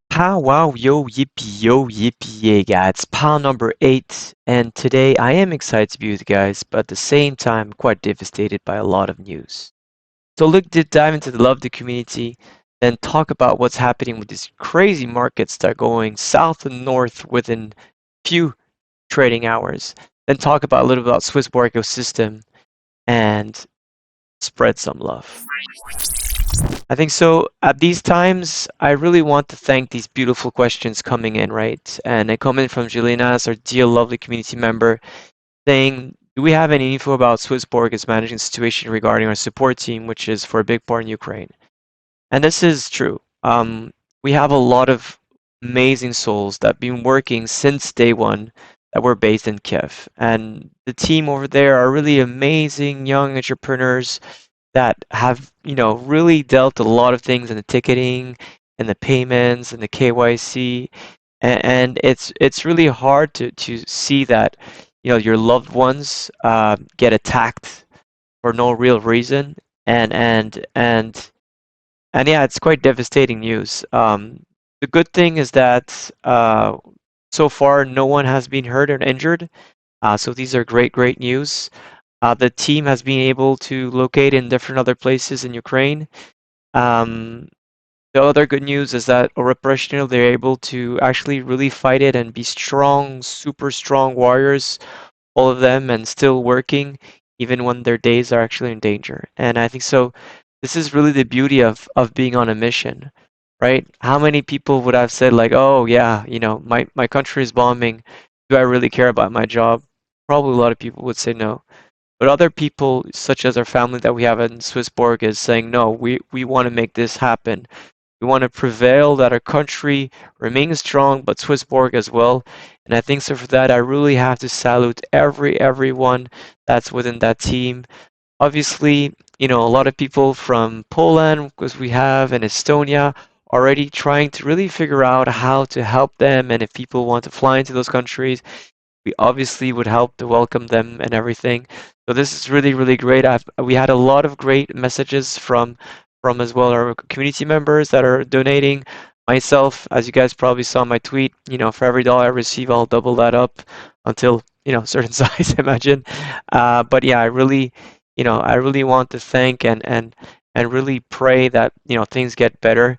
Pow wow yo yippee yay guys, it's pile number 8 and today I am excited to be with you guys but at the same time quite devastated by a lot of news. So look to dive into the love of the community, then talk about what's happening with these crazy markets that are going south and north within few trading hours, then talk about a little bit about Swissborg ecosystem and spread some love. I think so. At these times, I really want to thank these beautiful questions coming in, right? And they come in from Juliana, our dear, lovely community member, saying, do we have any info about Swissborg is managing the situation regarding our support team, which is for a big part in Ukraine? And this is true. We have a lot of amazing souls that have been working since day one that were based in Kiev. And the team over there are really amazing young entrepreneurs that have, really dealt a lot of things in the ticketing and the payments and the KYC. And it's really hard to see that, your loved ones get attacked for no real reason. And yeah, it's quite devastating news. The good thing is that so far no one has been hurt or injured. So these are great news. The team has been able to locate in different other places in Ukraine. Um, the other good news is that Orepreshino, they're able to actually really fight it and be strong, super strong warriors, all of them, and still working, even when their days are actually in danger. And I think so. This is really the beauty of being on a mission, right? How many people would have said like, "Oh yeah, my country is bombing. Do I really care about my job?" Probably a lot of people would say no. But other people, such as our family that we have in Swissborg, is saying, no, we want to make this happen. We want to prevail that our country remains strong, but Swissborg as well. And I think so for that, I really have to salute everyone that's within that team. Obviously, a lot of people from Poland, because we have, and Estonia, already trying to really figure out how to help them. And if people want to fly into those countries, we obviously would help to welcome them and everything. So this is really great. We had a lot of great messages from as well our community members that are donating. Myself, as you guys probably saw my tweet, for every dollar I receive, I'll double that up until certain size, imagine. But yeah, I really want to thank and really pray that things get better.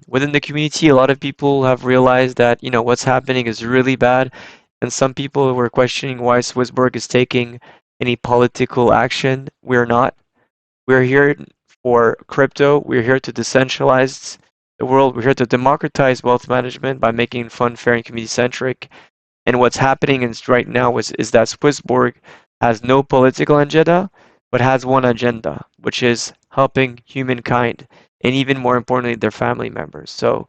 Within the community, a lot of people have realized that what's happening is really bad, and some people were questioning why Swissborg is taking any political action. We're not. We're here for crypto. We're here to decentralize the world. We're here to democratize wealth management by making it fun, fair, and community centric. And what's happening right now is that Swissborg has no political agenda, but has one agenda, which is helping humankind, and even more importantly, their family members. So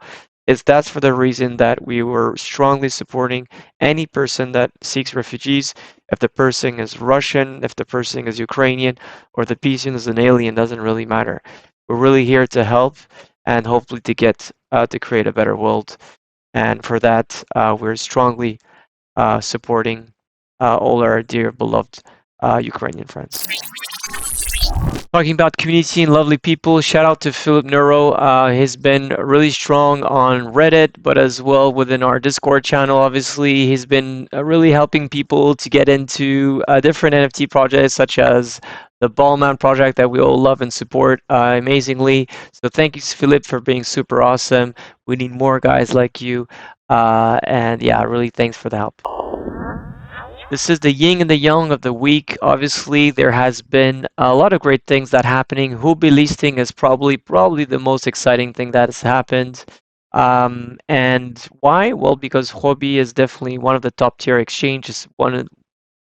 that's for the reason that we were strongly supporting any person that seeks refugees. If the person is Russian, if the person is Ukrainian, or the person is an alien, doesn't really matter. We're really here to help and hopefully to get to create a better world. And for that, we're strongly supporting all our dear beloved Ukrainian friends. Talking about community and lovely people, shout out to Philip Neuro. He's been really strong on Reddit, but as well within our Discord channel. Obviously, he's been really helping people to get into different NFT projects, such as the Ballman project that we all love and support amazingly. So thank you, Philip, for being super awesome. We need more guys like you. And yeah, really thanks for the help. This is the yin and the yang of the week. Obviously, there has been a lot of great things that happening. Huobi listing is probably the most exciting thing that has happened. And why? Well, because Huobi is definitely one of the top tier exchanges, one of the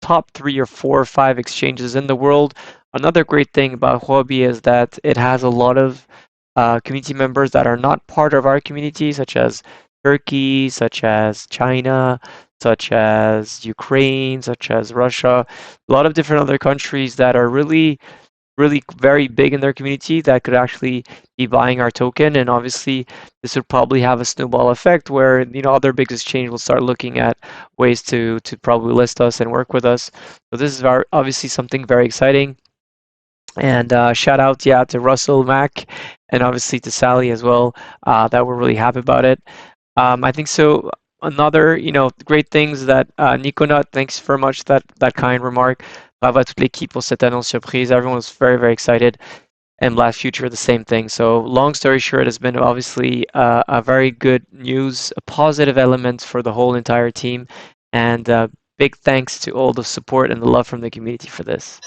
top 3 or 4 or 5 exchanges in the world. Another great thing about Huobi is that it has a lot of community members that are not part of our community, such as Turkey, such as China, such as Ukraine, such as Russia, a lot of different other countries that are really very big in their community that could actually be buying our token. And obviously, this would probably have a snowball effect where other big exchange will start looking at ways to probably list us and work with us. So this is obviously something very exciting. And shout out, yeah, to Russell Mack and obviously to Sally as well. That we're really happy about it. I think so. Another, great things that Nico Nut, thanks very much that kind remark. Bravo à toute l'équipe pour cette annonce surprise. Everyone was very, very excited. And Blast Future, the same thing. So, long story short, it's been obviously a very good news, a positive element for the whole entire team. And big thanks to all the support and the love from the community for this.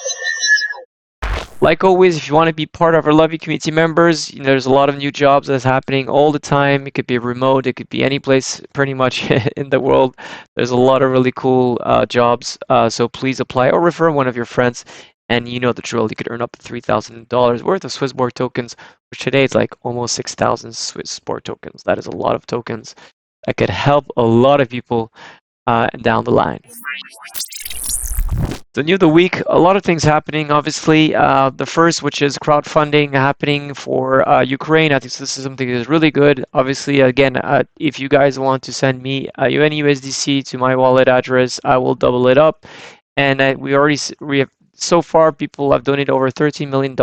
Like always, if you want to be part of our Lovey community members, there's a lot of new jobs that's happening all the time. It could be remote, it could be any place pretty much in the world. There's a lot of really cool jobs. So please apply or refer one of your friends. And you know the drill. You could earn up to $3,000 worth of Swissborg tokens, which today is like almost 6,000 Swissborg tokens. That is a lot of tokens that could help a lot of people down the line. The new of the week, a lot of things happening. Obviously, the first, which is crowdfunding happening for Ukraine. I think this is something that is really good. Obviously, again, if you guys want to send me USDC to my wallet address, I will double it up. And we have so far people have donated over $13 million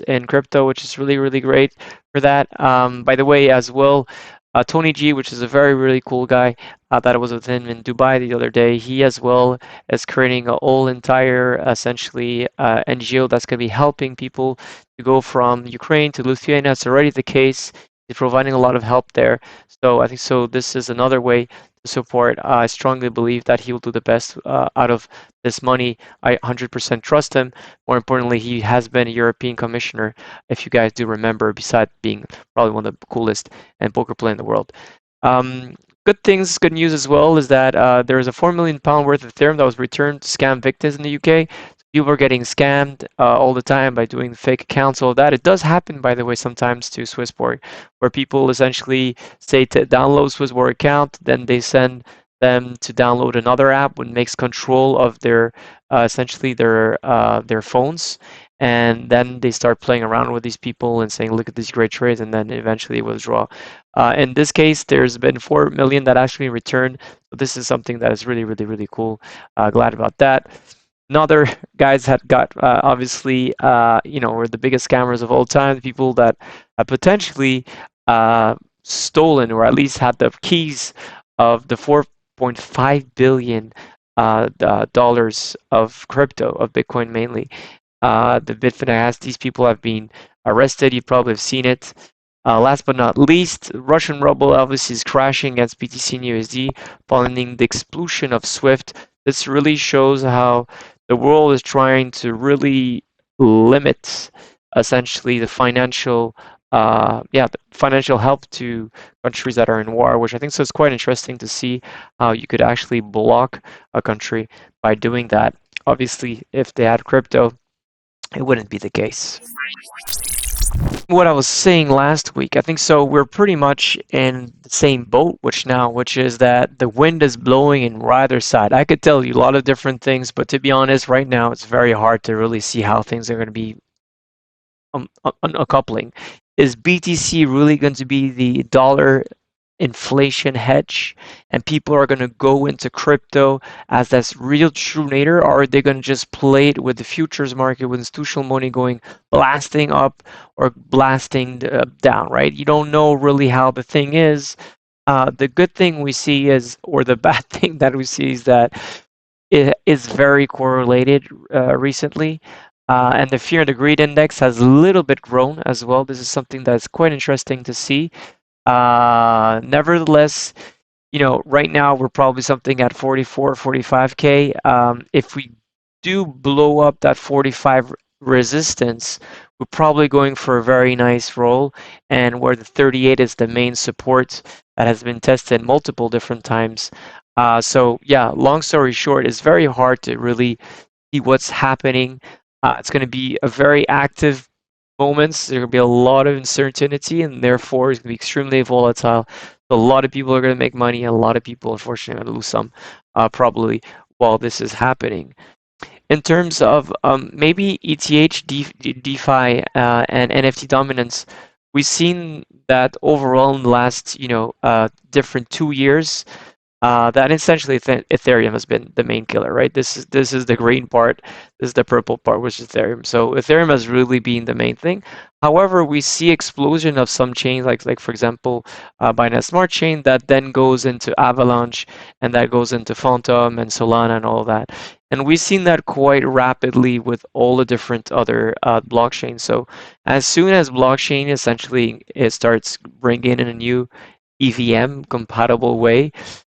in crypto, which is really, really great for that. By the way, as well, Tony G, which is a very, really cool guy that I was with him in Dubai the other day, he as well is creating a whole entire, essentially, NGO that's going to be helping people to go from Ukraine to Lithuania. It's already the case. He's providing a lot of help there. So I think so. This is another way to support. I strongly believe that he will do the best out of this money. I 100% trust him. More importantly, he has been a European commissioner, if you guys do remember, besides being probably one of the coolest and poker player in the world. Good things, good news as well is that there is a £4 million worth of Ethereum that was returned to scam victims in the UK. People are getting scammed all the time by doing fake accounts, all that. It does happen, by the way, sometimes to Swissborg, where people essentially say to download Swissborg account, then they send them to download another app which makes control of their essentially their phones, and then they start playing around with these people and saying, "Look at these great trades," and then eventually withdraw. In this case, there's been 4 million that actually returned. So this is something that is really, really, really cool. Glad about that. Another guys had got obviously were the biggest scammers of all time. People that potentially stolen or at least had the keys of the 4.5 billion dollars of crypto of Bitcoin mainly. The Bitfinex, these people have been arrested. You probably have seen it. Last but not least, Russian ruble obviously is crashing against BTC and USD following the explosion of SWIFT. This really shows how the world is trying to really limit essentially the financial help to countries that are in war, which I think so it's quite interesting to see how you could actually block a country by doing that. Obviously, if they had crypto, it wouldn't be the case. What I was saying last week, I think so we're pretty much in the same boat, which is that the wind is blowing in either side. I could tell you a lot of different things, but to be honest, right now it's very hard to really see how things are going to be a coupling. Is BTC really going to be the dollar inflation hedge and people are going to go into crypto as that's real true nature, or are they going to just play it with the futures market with institutional money going blasting up or blasting down, right? You don't know really how the thing is. The good thing we see is, or the bad thing that we see is that it is very correlated recently. And the fear and the greed index has a little bit grown as well. This is something that's quite interesting to see. Nevertheless, right now we're probably something at 44, 45K. If we do blow up that 45 resistance, we're probably going for a very nice roll, and where the 38 is the main support that has been tested multiple different times. So yeah, long story short, it's very hard to really see what's happening. It's going to be a very active moments. There going to be a lot of uncertainty, and therefore it's going to be extremely volatile. So a lot of people are going to make money, and a lot of people, unfortunately, are going to lose some, probably while this is happening. In terms of maybe ETH, DeFi, and NFT dominance, we've seen that overall in the last, different 2 years, that essentially Ethereum has been the main killer, right? This is the green part, this is the purple part, which is Ethereum. So Ethereum has really been the main thing. However, we see explosion of some chains, like for example, Binance Smart Chain, that then goes into Avalanche, and that goes into Phantom and Solana and all that. And we've seen that quite rapidly with all the different other blockchains. So as soon as blockchain essentially it starts bringing in a new EVM compatible way,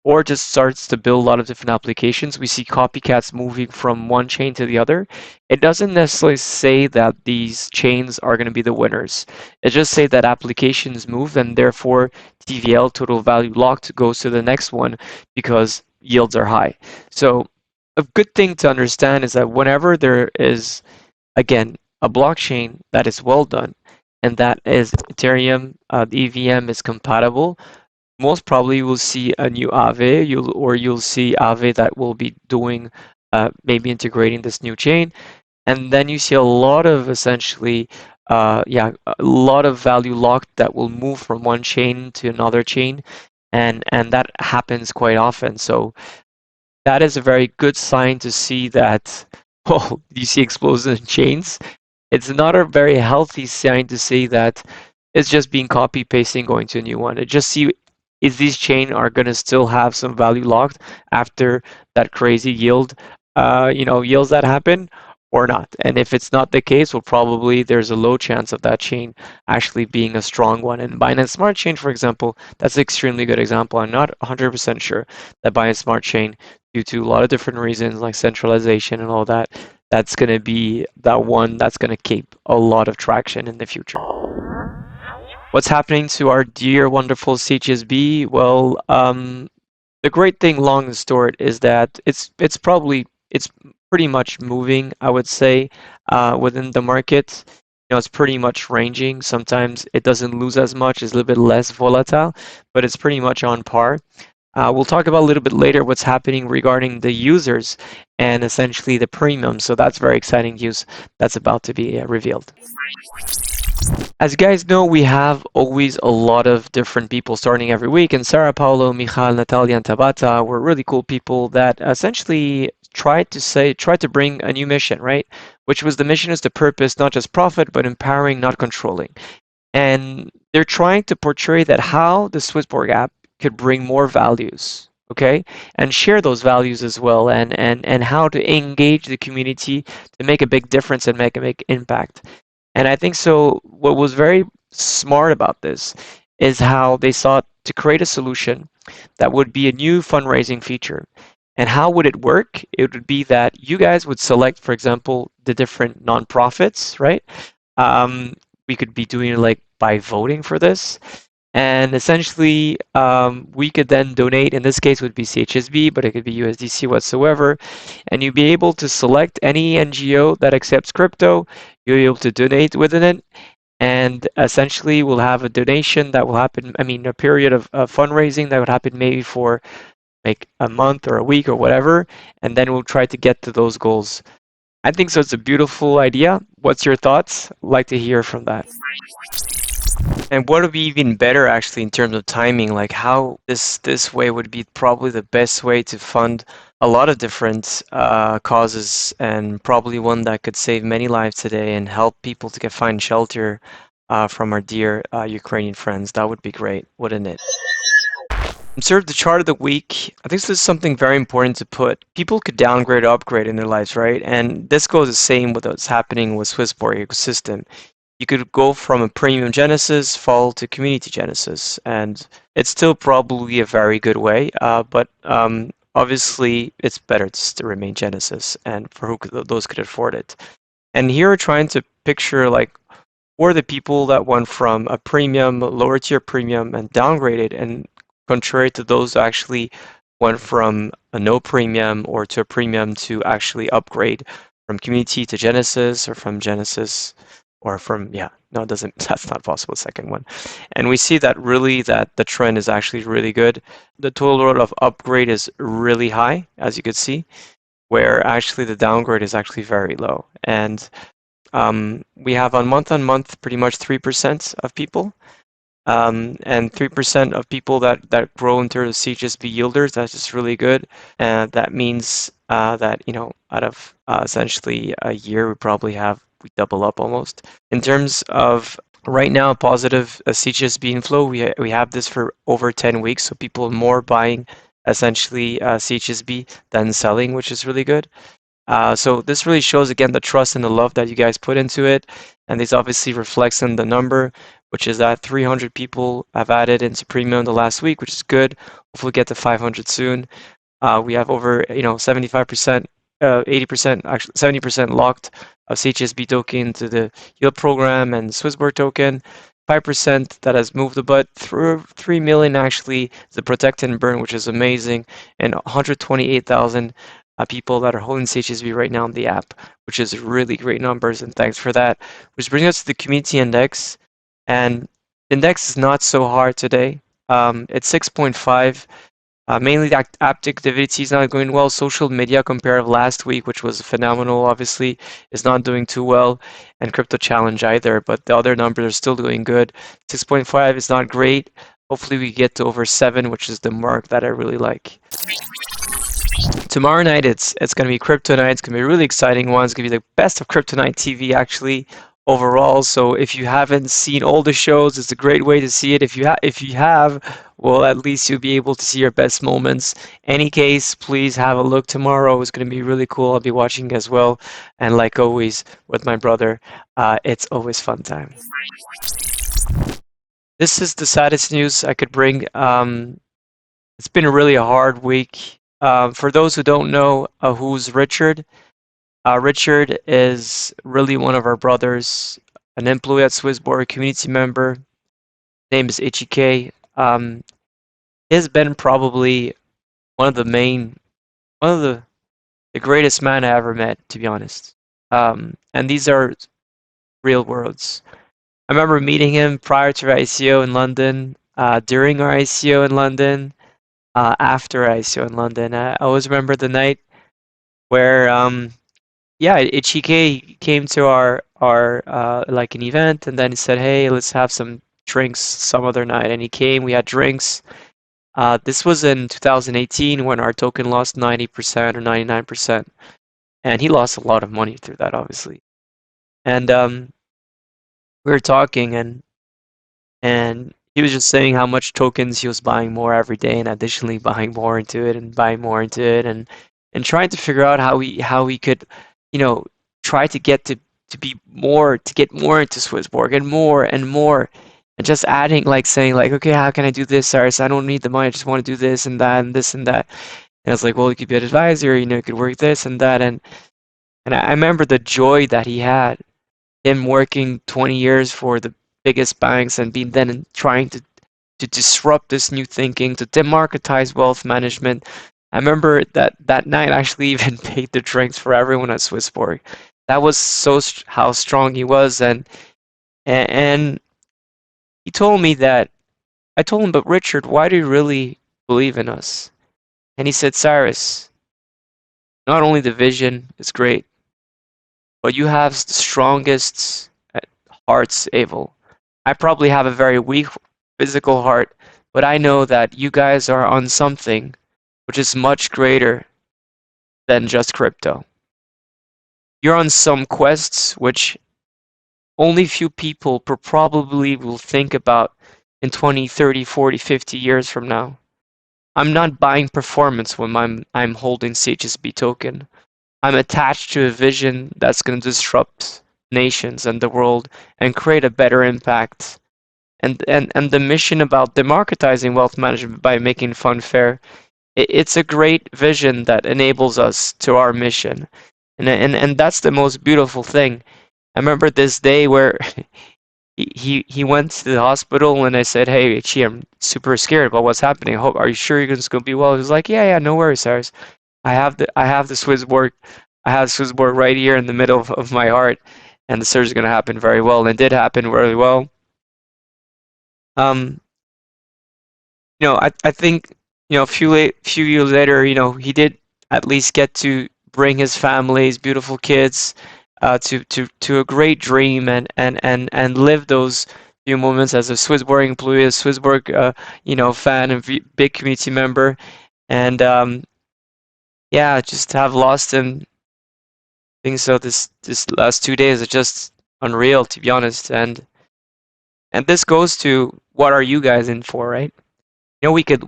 or just starts to build a lot of different applications. We see copycats moving from one chain to the other. It doesn't necessarily say that these chains are going to be the winners. It just say that applications move, and therefore TVL, total value locked, goes to the next one because yields are high. So a good thing to understand is that whenever there is, again, a blockchain that is well done, and that is Ethereum, the EVM is compatible, most probably you will see a new Aave, you'll see Aave that will be doing maybe integrating this new chain, and then you see a lot of essentially a lot of value locked that will move from one chain to another chain, and that happens quite often. So that is a very good sign to see that oh, you see explosions in chains. It's not a very healthy sign to see that it's just being copy pasting going to a new one. It just see if these chain are going to still have some value locked after that crazy yields that happen or not. And if it's not the case, well, probably there's a low chance of that chain actually being a strong one. And Binance Smart Chain, for example, that's an extremely good example. I'm not 100% sure that Binance Smart Chain, due to a lot of different reasons like centralization and all that, that's going to be that one that's going to keep a lot of traction in the future. What's happening to our dear, wonderful CHSB? Well, the great thing, long and short, is that it's pretty much moving, I would say, within the market. It's pretty much ranging. Sometimes it doesn't lose as much, it's a little bit less volatile, but it's pretty much on par. We'll talk about a little bit later what's happening regarding the users and essentially the premium. So that's very exciting news that's about to be revealed. As you guys know, we have always a lot of different people starting every week, and Sarah, Paulo, Michal, Natalia, and Tabata were really cool people that essentially tried to bring a new mission, right? Which was the mission is the purpose, not just profit, but empowering, not controlling. And they're trying to portray that how the Swissborg app could bring more values, okay, and share those values as well, and how to engage the community to make a big difference and make a big impact. And I think so. What was very smart about this is how they sought to create a solution that would be a new fundraising feature. And how would it work? It would be that you guys would select, for example, the different nonprofits, right? We could be doing it like by voting for this. And essentially, we could then donate. In this case, it would be CHSB, but it could be USDC whatsoever. And you'd be able to select any NGO that accepts crypto. You'll be able to donate within it. And essentially, we'll have a donation that will happen. I mean, a period of fundraising that would happen maybe for like a month or a week or whatever. And then we'll try to get to those goals. I think so. It's a beautiful idea. What's your thoughts? I'd like to hear from that. And what would be even better actually in terms of timing, like how this way would be probably the best way to fund a lot of different causes, and probably one that could save many lives today and help people to find shelter from our dear Ukrainian friends. That would be great, wouldn't it? Observe the chart of the week. I think this is something very important to put. People could downgrade or upgrade in their lives, right? And this goes the same with what's happening with Swissborg ecosystem. You could go from a premium Genesis, fall to community Genesis, and it's still probably a very good way. But obviously, it's better just to remain Genesis, and for those could afford it. And here we're trying to picture like, who are the people that went from a premium, lower tier premium, and downgraded, and contrary to those who actually went from a no premium or to a premium to actually upgrade from community to Genesis, or from Genesis or from, yeah, no, it doesn't, that's not possible, second one. And we see that really that the trend is actually really good. The total rate of upgrade is really high, as you could see, where actually the downgrade is actually very low. And we have on month pretty much 3% of people And 3% of people that grow into the CHSB yielders. That's just really good. And that means that, out of essentially a year, we double up almost. In terms of right now, positive CHSB inflow, we have this for over 10 weeks. So people are more buying essentially CHSB than selling, which is really good. So this really shows again the trust and the love that you guys put into it, and this obviously reflects in the number, which is that 300 people have added into premium the last week, which is good. Hopefully get to 500 soon. We have over 75%, 80%, actually 70% locked of CHSB token to the yield program and Swissborg token. 5% that has moved about through 3 million actually the protect and burn, which is amazing, and 128,000 people that are holding CHSB right now on the app, which is really great numbers, and thanks for that. Which brings us to the community index, and the index is not so hard today. It's 6.5. Mainly the app activity is not going well. Social media compared to last week, which was phenomenal, obviously, is not doing too well, and crypto challenge either. But the other numbers are still doing good. 6.5 is not great. Hopefully, we get to over 7, which is the mark that I really like. Tomorrow night, it's going to be crypto night. It's going to be a really exciting one. It's going to be the best of Crypto Night TV, actually, overall. So if you haven't seen all the shows, it's a great way to see it. If you have, well, at least you'll be able to see your best moments. Any case, please have a look tomorrow. It's going to be really cool. I'll be watching as well. And like always, with my brother, it's always fun time. This is the saddest news I could bring. It's been a really hard week. For those who don't know who's Richard, Richard is really one of our brothers, an employee at Swissborg, community member. His name is Ichike. He's been probably one of the greatest man I ever met, to be honest. And these are real words. I remember meeting him prior to our ICO in London, during our ICO in London, after our ICO in London. I always remember the night where Ichike came to our like an event, and then he said, "Hey, let's have some drinks some other night." And he came. We had drinks. This was in 2018 when our token lost 90% or 99%, and he lost a lot of money through that, obviously. And we were talking, and he was just saying how much tokens he was buying more every day, and additionally buying more into it and buying more into it, and trying to figure out how he could, try to get more into Swissborg and more, and just adding, like saying like, okay, how can I do this, Cyrus? I don't need the money, I just want to do this and that and this and that. And I was like, well, you could be an advisor, you could work this and that, and I remember the joy that he had, him working 20 years for the biggest banks and being then trying to disrupt this new thinking, to democratize wealth management. I remember that night I actually even paid the drinks for everyone at Swissborg. That was how strong he was, and he told me that I told him, but Richard, why do you really believe in us? And he said, Cyrus, not only the vision is great, but you have the strongest hearts, Abel. I probably have a very weak physical heart, but I know that you guys are on something which is much greater than just crypto. You're on some quests which only few people probably will think about in 20, 30, 40, 50 years from now. I'm not buying performance when I'm holding CHSB token. I'm attached to a vision that's going to disrupt nations and the world and create a better impact. And the mission about democratizing wealth management by making fun fair, it's a great vision that enables us to our mission. And that's the most beautiful thing. I remember this day where he went to the hospital, and I said, "Hey, Ichi, I'm super scared about what's happening. Are you sure you're going to be well?" He was like, "Yeah, no worries, Cyrus. I have the Swissborg. I have Swissborg right here in the middle of my heart, and the surgery is going to happen very well." And it did happen really well. I think, a few years later, he did at least get to bring his family, his beautiful kids, to a great dream and live those few moments as a Swissborg employee, a Swissborg, fan and big community member, and yeah, just have lost him. I think so. This last 2 days are just unreal, to be honest, and this goes to what are you guys in for, right? We could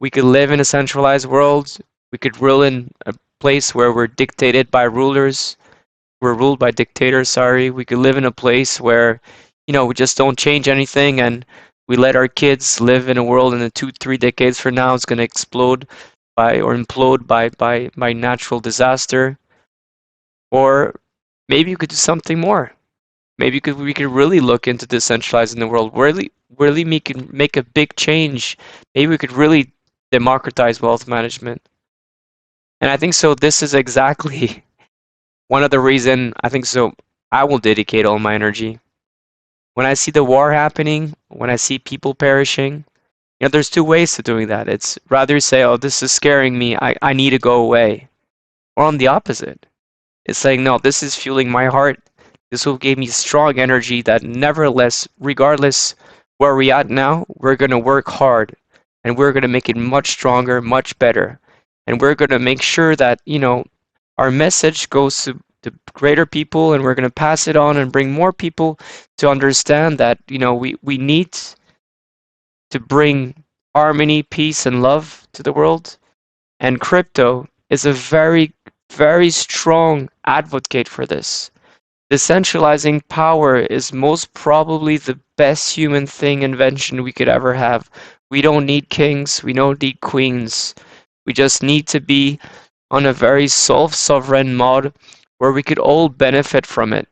live in a centralized world. We could rule in a place where we're dictated by rulers. We're ruled by dictators, sorry. We could live in a place where, we just don't change anything and we let our kids live in a world in the 2, 3 decades from now it's gonna explode by or implode by natural disaster. Or maybe you could do something more. Maybe we could really look into decentralizing the world, really make a big change. Maybe we could really democratize wealth management. And I think so. This is exactly one of the reason I think so. I will dedicate all my energy when I see the war happening, when I see people perishing. There's two ways to doing that. It's rather say, "Oh, this is scaring me. I need to go away," or on the opposite. It's saying, no, this is fueling my heart. This will give me strong energy that nevertheless, regardless where we're at now, we're going to work hard and we're going to make it much stronger, much better. And we're going to make sure that, our message goes to greater people and we're going to pass it on and bring more people to understand that, we need to bring harmony, peace, and love to the world. And crypto is a very, very strong advocate for this. Decentralizing power is most probably the best human thing invention we could ever have. We don't need kings, we don't need queens. We just need to be on a very self-sovereign mod where we could all benefit from it.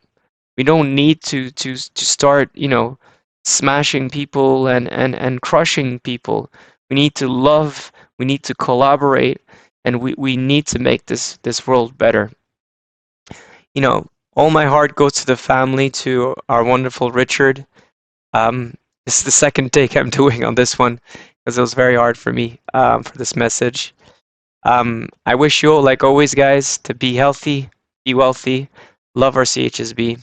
We don't need to start, smashing people and crushing people. We need to love, we need to collaborate, and we need to make this world better. All my heart goes to the family, to our wonderful Richard. This is the second take I'm doing on this one because it was very hard for me for this message. I wish you all, like always, guys, to be healthy, be wealthy, love our CHSB,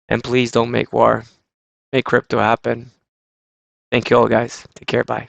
and please don't make war. Make crypto happen. Thank you all, guys. Take care. Bye.